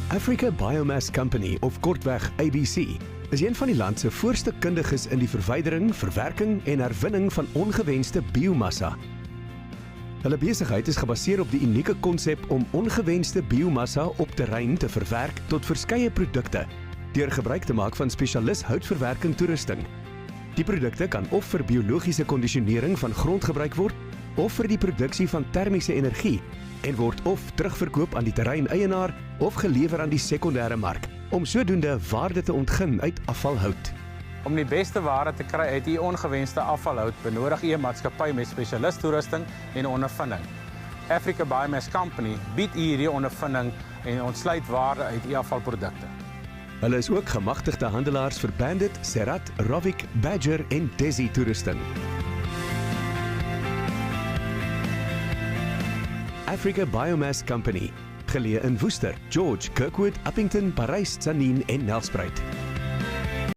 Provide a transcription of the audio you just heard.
Africa Biomass Company, of kortweg ABC, is een van die land se voorste kundiges in die verwydering, verwerking en herwinning van ongewenste biomassa. Hulle besigheid is gebaseer op die unieke konsep om ongewenste biomassa op terrein te verwerk tot verskeie produkte, deur gebruik te maak van spesialis houtverwerking toerusting. Die produkte kan of vir biologiese kondisionering van grond gebruik word, of vir die produksie van termiese energie, en word of terugverkoop aan die terreineienaar of gelewer aan die sekondêre mark, om sodoende waarde te ontgin uit afvalhout. Om die beste waarde te kry uit die ongewenste afvalhout, benodig u 'n maatskappy met spesialist-toerusting en ondervinding. Africa Biomass Company bied u hierdie ondervinding en ontsluit waarde uit u afvalprodukte. Hulle is ook gemagtigde handelaars vir Bandit, Serrat, Rovik, Badger en Desi toerusting. Africa Biomass Company, geleë in Woester, George, Kirkwood, Uppington, Parys, Tzaneen en Nelspruit.